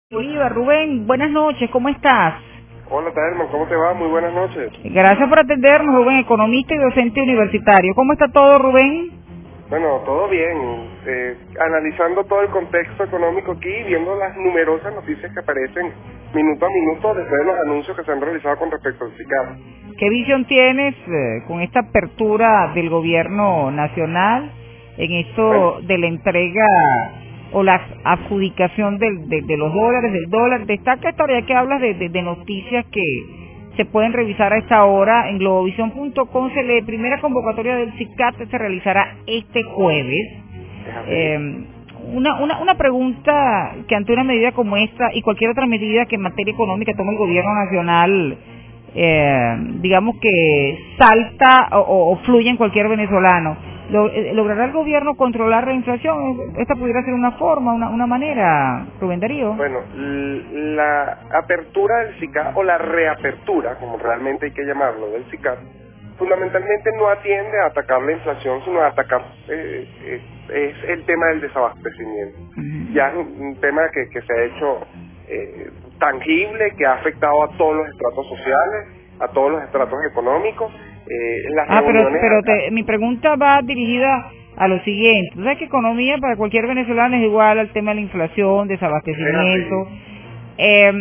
Bolívar, Rubén, buenas noches, ¿cómo estás? Hola, Taelman, ¿cómo te va? Muy buenas noches. Gracias por atendernos, Rubén, economista y docente universitario. ¿Cómo está todo, Rubén? Bueno, todo bien. Analizando todo el contexto económico aquí, viendo las numerosas noticias que aparecen minuto a minuto después de los anuncios que se han realizado con respecto al SICAP. ¿Qué visión tienes con esta apertura del gobierno nacional en esto de la entrega o la adjudicación de los dólares, del dólar? Destaca esta hora, ya que hablas de noticias que se pueden revisar a esta hora en globovisión.com. Se lee: primera convocatoria del SICAP se realizará este jueves. Una pregunta que ante una medida como esta y cualquier otra medida que en materia económica tome el gobierno nacional, digamos que salta o fluye en cualquier venezolano, ¿logrará el gobierno controlar la inflación? ¿Esta pudiera ser una forma, una manera, Rubén Darío? Bueno, la apertura del SICAP, o la reapertura, como realmente hay que llamarlo, del SICAP, fundamentalmente no atiende a atacar la inflación, sino a atacar es el tema del desabastecimiento. Ya es un tema que se ha hecho tangible, que ha afectado a todos los estratos sociales, a todos los estratos económicos. Mi pregunta va dirigida a lo siguiente. ¿Tú sabes que economía para cualquier venezolano es igual al tema de la inflación, desabastecimiento?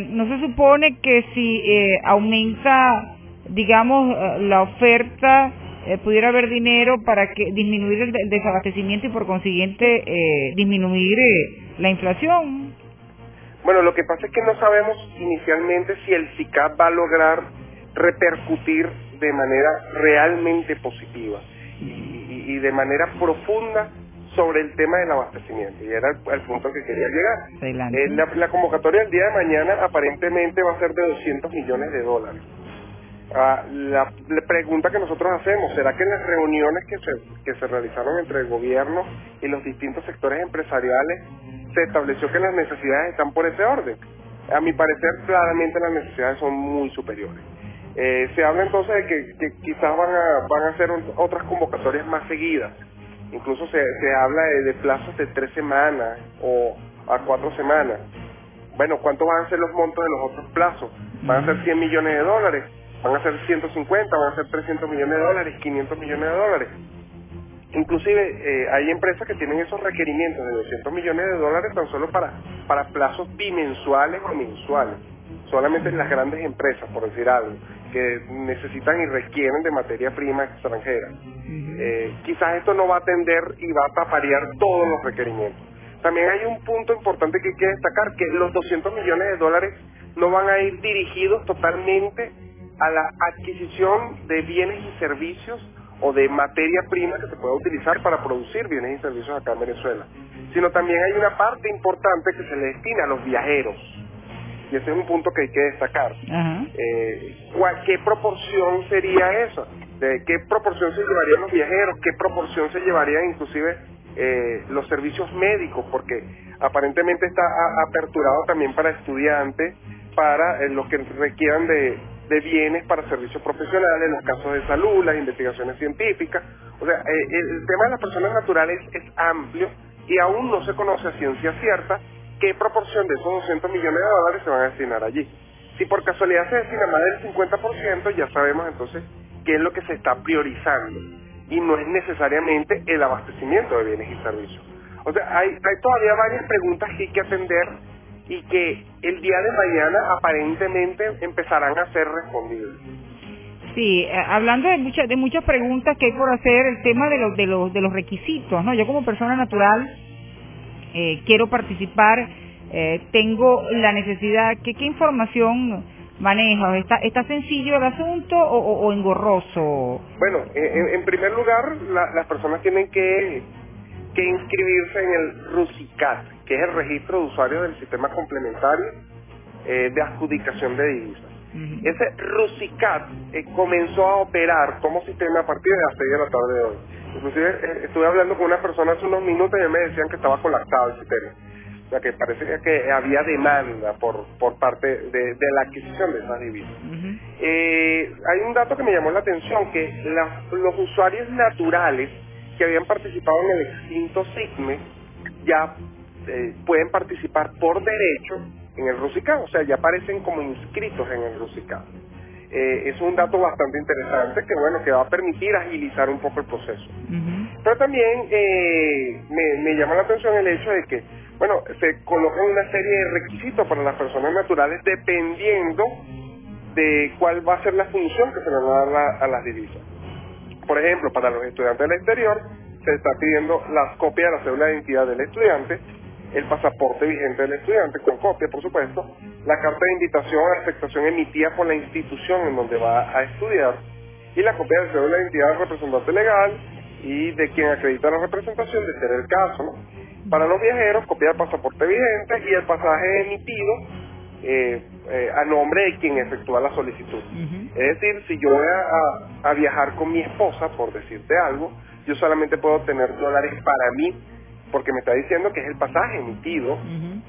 ¿No se supone que si aumenta, digamos, la oferta, pudiera haber dinero para que disminuir el desabastecimiento y por consiguiente disminuir la inflación? Bueno, lo que pasa es que no sabemos inicialmente si el SICAP va a lograr repercutir de manera realmente positiva y de manera profunda sobre el tema del abastecimiento, y era el punto al que quería llegar. La convocatoria del día de mañana aparentemente va a ser de $200 millones. La pregunta que nosotros hacemos: ¿será que en las reuniones que se realizaron entre el gobierno y los distintos sectores empresariales se estableció que las necesidades están por ese orden? A mi parecer, claramente las necesidades son muy superiores. Se habla entonces de que quizás van a hacer otras convocatorias más seguidas. Incluso se habla de plazos de 3 semanas o a 4 semanas. Bueno, ¿cuántos van a ser los montos de los otros plazos? ¿Van a ser $100 millones? ¿Van a ser 150? ¿Van a ser $300 millones? ¿500 millones? Inclusive hay empresas que tienen esos requerimientos de $200 millones tan solo para plazos bimensuales o mensuales. Solamente las grandes empresas, por decir algo, que necesitan y requieren de materia prima extranjera. Quizás esto no va a atender y va a taparear todos los requerimientos. También hay un punto importante que hay que destacar: que los $200 millones no van a ir dirigidos totalmente a la adquisición de bienes y servicios o de materia prima que se pueda utilizar para producir bienes y servicios acá en Venezuela, sino también hay una parte importante que se le destina a los viajeros. Y ese es un punto que hay que destacar. ¿Qué proporción sería esa? ¿De qué proporción se llevarían los viajeros? ¿Qué proporción se llevarían inclusive los servicios médicos? Porque aparentemente está aperturado también para estudiantes, para los que requieran de bienes para servicios profesionales, en los casos de salud, las investigaciones científicas. O sea, el tema de las personas naturales es amplio y aún no se conoce a ciencia cierta qué proporción de esos $200 millones se van a destinar allí. Si por casualidad se destina más del 50%, ya sabemos entonces qué es lo que se está priorizando, y no es necesariamente el abastecimiento de bienes y servicios. O sea, hay todavía varias preguntas que hay que atender y que el día de mañana aparentemente empezarán a ser respondidas. Sí, hablando de muchas preguntas que hay por hacer, el tema de los requisitos, ¿no? Yo como persona natural quiero participar, tengo la necesidad, ¿qué información manejas? ¿Está sencillo el asunto o engorroso? Bueno, en primer lugar, las personas tienen que inscribirse en el RUSICAT, que es el registro de usuarios del sistema complementario de adjudicación de divisas. Ese RUSICAT comenzó a operar como sistema a partir de las 6 de la tarde de hoy. Inclusive estuve hablando con una persona hace unos minutos y me decían que estaba colapsado el sistema. O sea, que parece que había demanda por parte de la adquisición de esas divisas. Hay un dato que me llamó la atención: que los usuarios naturales que habían participado en el extinto SICME ya pueden participar por derecho en el RUSICAD, o sea, ya aparecen como inscritos en el RUSICAD. Es un dato bastante interesante que, bueno, que va a permitir agilizar un poco el proceso. Pero también me llama la atención el hecho de que, bueno, se colocan una serie de requisitos para las personas naturales dependiendo de cuál va a ser la función que se le va a dar a las divisas. Por ejemplo, para los estudiantes del exterior se está pidiendo las copias de la cédula de identidad del estudiante, el pasaporte vigente del estudiante, con copia por supuesto, la carta de invitación a aceptación emitida por la institución en donde va a estudiar, y la copia de la cédula de identidad del representante legal y de quien acredita la representación, de ser el caso, ¿no? Para los viajeros, copia del pasaporte vigente y el pasaje emitido a nombre de quien efectúa la solicitud. Es decir, si yo voy a viajar con mi esposa, por decirte algo, yo solamente puedo tener dólares para mí, porque me está diciendo que es el pasaje emitido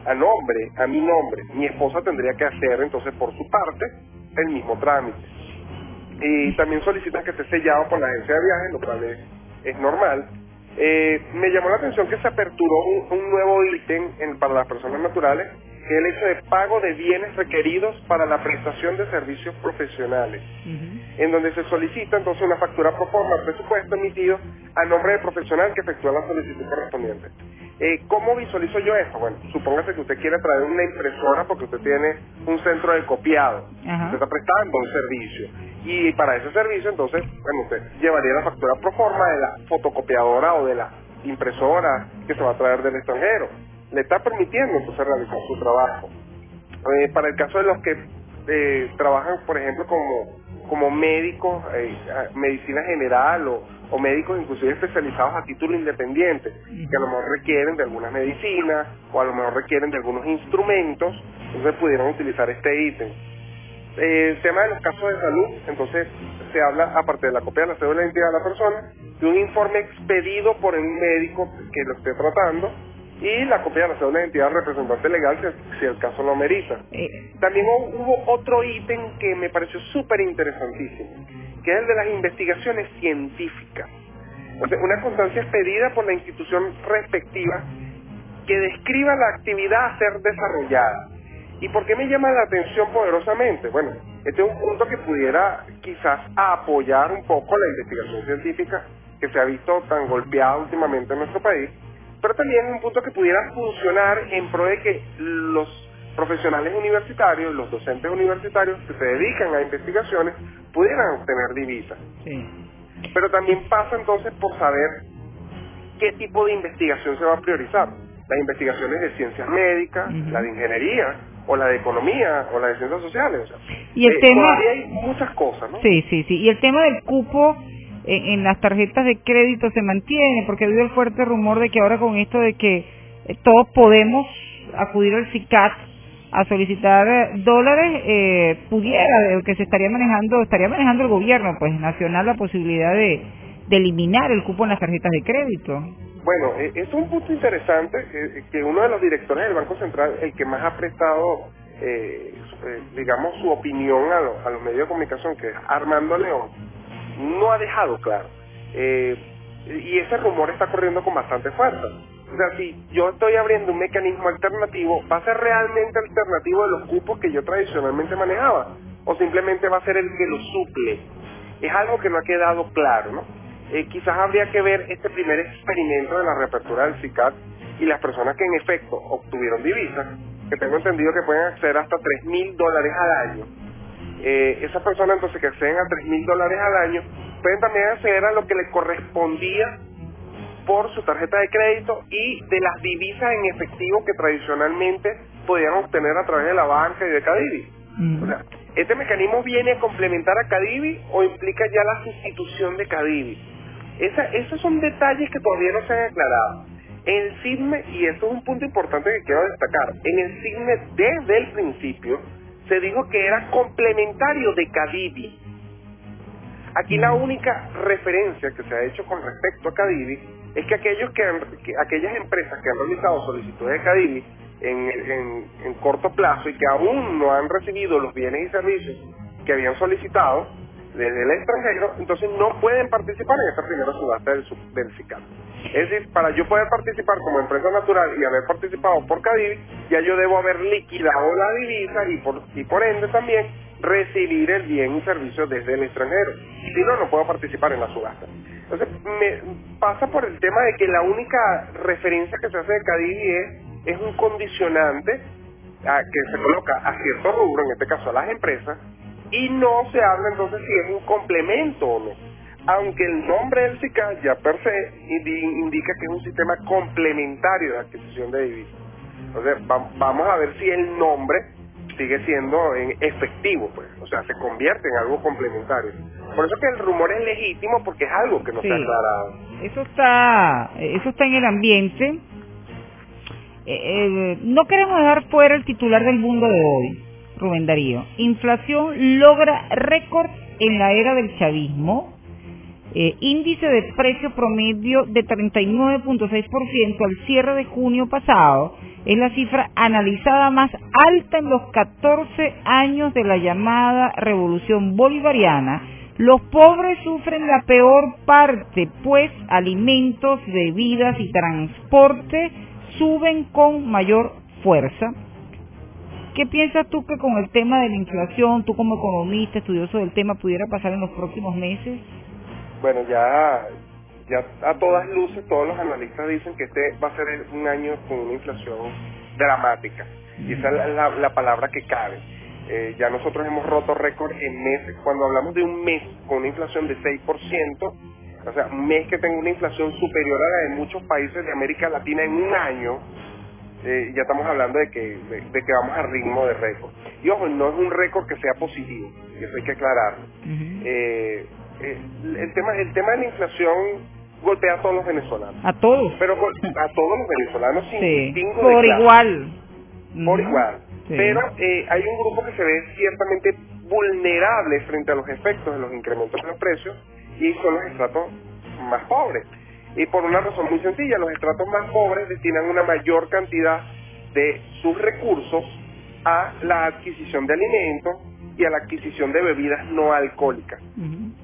a mi nombre. Mi esposa tendría que hacer entonces por su parte el mismo trámite. Y también solicitan que esté sellado por la agencia de viajes, lo cual es normal. Me llamó la atención que se aperturó un nuevo ítem para las personas naturales, que es el hecho de pago de bienes requeridos para la prestación de servicios profesionales, en donde se solicita entonces una factura pro forma al presupuesto emitido a nombre del profesional que efectúa la solicitud correspondiente. ¿Cómo visualizo yo esto? Bueno, supóngase que usted quiere traer una impresora porque usted tiene un centro de copiado, usted está prestando un servicio, y para ese servicio entonces, bueno, usted llevaría la factura pro forma de la fotocopiadora o de la impresora que se va a traer del extranjero. Le está permitiendo entonces realizar su trabajo. Para el caso de los que trabajan, por ejemplo, como médicos, medicina general o médicos inclusive especializados a título independiente, que a lo mejor requieren de algunas medicinas o a lo mejor requieren de algunos instrumentos, entonces pudieran utilizar este ítem. El tema de los casos de salud, entonces se habla, aparte de la copia de la cédula de identidad de la persona, de un informe expedido por el médico que lo esté tratando, y la copia de la cédula de identidad del representante legal si el caso lo amerita. También hubo otro ítem que me pareció súper interesantísimo, que es el de las investigaciones científicas. O sea, una constancia expedida por la institución respectiva que describa la actividad a ser desarrollada. ¿Y por qué me llama la atención poderosamente? Bueno, este es un punto que pudiera quizás apoyar un poco la investigación científica que se ha visto tan golpeada últimamente en nuestro país, pero también un punto que pudiera funcionar en pro de que los profesionales universitarios, los docentes universitarios que se dedican a investigaciones pudieran obtener divisas. Pero también pasa entonces por saber qué tipo de investigación se va a priorizar. Las investigaciones de ciencias médicas, la de ingeniería, o la de economía, o la de ciencias sociales. O sea, y el tema, todavía hay muchas cosas, ¿no? Sí. Y el tema del cupo en las tarjetas de crédito se mantiene, porque ha habido el fuerte rumor de que ahora con esto de que todos podemos acudir al SICAD a solicitar dólares, pudiera, que estaría manejando el gobierno pues nacional la posibilidad de eliminar el cupo en las tarjetas de crédito. Bueno, es un punto interesante que uno de los directores del Banco Central, el que más ha prestado, digamos, su opinión a los medios de comunicación, que es Armando León, no ha dejado claro. Y ese rumor está corriendo con bastante fuerza. O sea, si yo estoy abriendo un mecanismo alternativo, ¿va a ser realmente alternativo de los cupos que yo tradicionalmente manejaba? ¿O simplemente va a ser el que lo suple? Es algo que no ha quedado claro, ¿no? Quizás habría que ver este primer experimento de la reapertura del SICAD y las personas que en efecto obtuvieron divisas, que tengo entendido que pueden acceder hasta $3,000 al año. Esas personas entonces que acceden a $3,000 al año pueden también acceder a lo que les correspondía por su tarjeta de crédito y de las divisas en efectivo que tradicionalmente podían obtener a través de la banca y de Cadivi. O sea, ¿este mecanismo viene a complementar a Cadivi o implica ya la sustitución de Cadivi? Esos son detalles que todavía no se han aclarado. En el SIGME, y esto es un punto importante que quiero destacar, en el SIGME desde el principio se dijo que era complementario de Cadivi. Aquí la única referencia que se ha hecho con respecto a Cadivi es que aquellas empresas que han realizado solicitudes de Cadivi en corto plazo y que aún no han recibido los bienes y servicios que habían solicitado desde el extranjero, entonces no pueden participar en esta primera subasta del SICAD. Es decir, para yo poder participar como empresa natural y haber participado por Cadivi, ya yo debo haber liquidado la divisa y por ende también recibir el bien y servicio desde el extranjero. Si no, no puedo participar en la subasta. Entonces, me pasa por el tema de que la única referencia que se hace de Cadivi es un condicionante que se coloca a cierto rubro, en este caso a las empresas, y no se habla entonces si es un complemento o no. Aunque el nombre del SICAD ya per se indica que es un sistema complementario de adquisición de divisas. Entonces, vamos a ver si el nombre sigue siendo efectivo, pues, o sea, se convierte en algo complementario. Por eso que el rumor es legítimo, porque es algo que no se ha aclarado. Eso está en el ambiente. No queremos dejar fuera el titular del mundo de hoy, Rubén Darío. Inflación logra récord en la era del chavismo. Índice de precio promedio de 39.6% al cierre de junio pasado. Es la cifra analizada más alta en los 14 años de la llamada revolución bolivariana. Los pobres sufren la peor parte, pues alimentos, bebidas y transporte suben con mayor fuerza. ¿Qué piensas tú que con el tema de la inflación, tú como economista, estudioso del tema, pudiera pasar en los próximos meses? Bueno, ya a todas luces, todos los analistas dicen que este va a ser un año con una inflación dramática. Y esa es la palabra que cabe. Ya nosotros hemos roto récord en meses. Cuando hablamos de un mes con una inflación de 6%, o sea, un mes que tenga una inflación superior a la de muchos países de América Latina en un año, ya estamos hablando de que vamos a ritmo de récord. Y ojo, no es un récord que sea positivo, y eso hay que aclararlo. El tema de la inflación golpea a todos los venezolanos. A todos. Pero a todos los venezolanos sin distingo por de clase. Igual. Por igual. Sí. Pero hay un grupo que se ve ciertamente vulnerable frente a los efectos de los incrementos de los precios, y son los estratos más pobres. Y por una razón muy sencilla, los estratos más pobres destinan una mayor cantidad de sus recursos a la adquisición de alimentos y a la adquisición de bebidas no alcohólicas.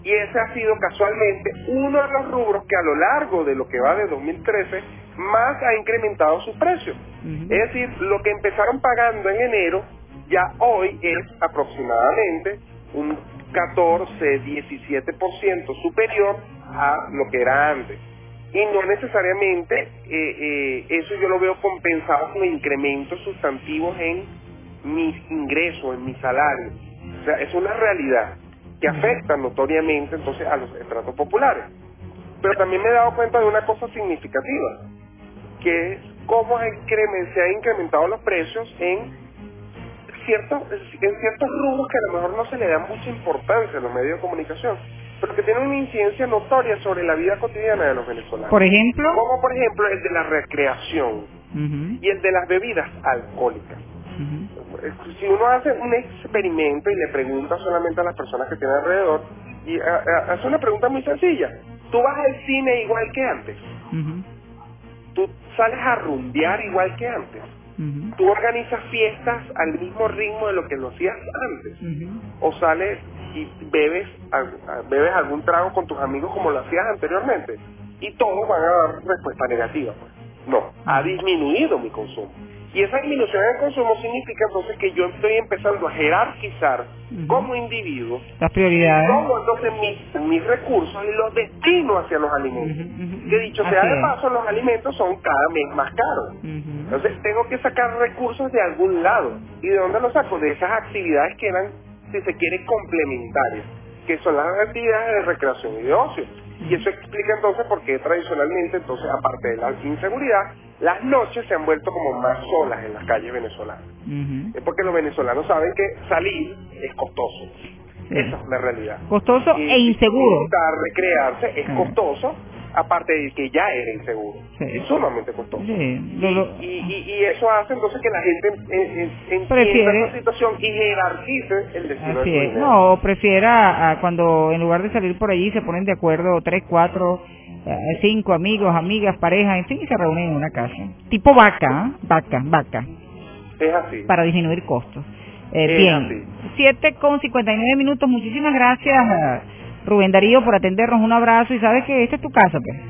Y ese ha sido casualmente uno de los rubros que a lo largo de lo que va de 2013 más ha incrementado sus precios. Es decir, lo que empezaron pagando en enero ya hoy es aproximadamente un 14-17% superior a lo que era antes. Y no necesariamente eso yo lo veo compensado con incrementos sustantivos en mis ingresos, en mi salario. O sea, es una realidad que afecta notoriamente entonces a los estratos populares. Pero también me he dado cuenta de una cosa significativa, que es cómo se han incrementado los precios en ciertos rubros que a lo mejor no se le da mucha importancia en los medios de comunicación, pero que tienen una incidencia notoria sobre la vida cotidiana de los venezolanos. Por ejemplo, como por ejemplo el de la recreación y el de las bebidas alcohólicas. Si uno hace un experimento y le pregunta solamente a las personas que tienen alrededor, y hace una pregunta muy sencilla: ¿tú vas al cine igual que antes? ¿Tú sales a rumbear igual que antes? ¿Tú organizas fiestas al mismo ritmo de lo que lo hacías antes? ¿O sales y bebes algún trago con tus amigos como lo hacías anteriormente? Y todos van a dar respuesta negativa. Pues no, ha disminuido mi consumo. Y esa disminución del consumo significa entonces que yo estoy empezando a jerarquizar como individuo las prioridades, cómo entonces mis recursos y los destino hacia los alimentos. Que dicho sea de paso, los alimentos son cada mes más caros. Entonces tengo que sacar recursos de algún lado. ¿Y de dónde los saco? De esas actividades que eran, si se quiere, complementarias, que son las actividades de recreación y de ocio. Y eso explica entonces por qué tradicionalmente, entonces, aparte de la inseguridad, las noches se han vuelto como más solas en las calles venezolanas. Es porque los venezolanos saben que salir es costoso. Esa es la realidad. Costoso e inseguro. Recrearse es costoso, aparte de que ya era inseguro. Es sumamente costoso. Y eso hace entonces que la gente entienda esa situación y jerarquice el destino de su dinero. No, prefiera cuando en lugar de salir por allí se ponen de acuerdo 3, 4, 5 amigos, amigas, parejas, en fin, y se reúnen en una casa. Tipo vaca. Es así. Para disminuir costos. Bien, 7:59. Muchísimas gracias, Rubén Darío, por atendernos. Un abrazo, y sabes que esta es tu casa, pues.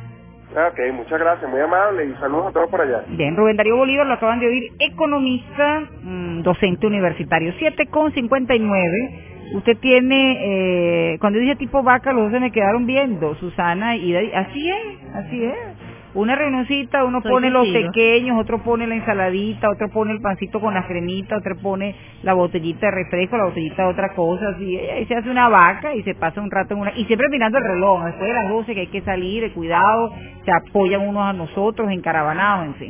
Ok, muchas gracias, muy amable y saludos a todos por allá. Bien, Rubén Darío Bolívar, lo acaban de oír, economista, docente universitario, 7:59. Usted tiene, cuando dice tipo vaca, los dos se me quedaron viendo, Susana y así es. Una reunioncita, uno pone los pequeños, otro pone la ensaladita, otro pone el pancito con la cremita, otro pone la botellita de refresco, la botellita de otra cosa, así, y ahí se hace una vaca y se pasa un rato y siempre mirando el reloj, después de las 12 que hay que salir, cuidado, se apoyan unos a nosotros, encaravanados, en fin.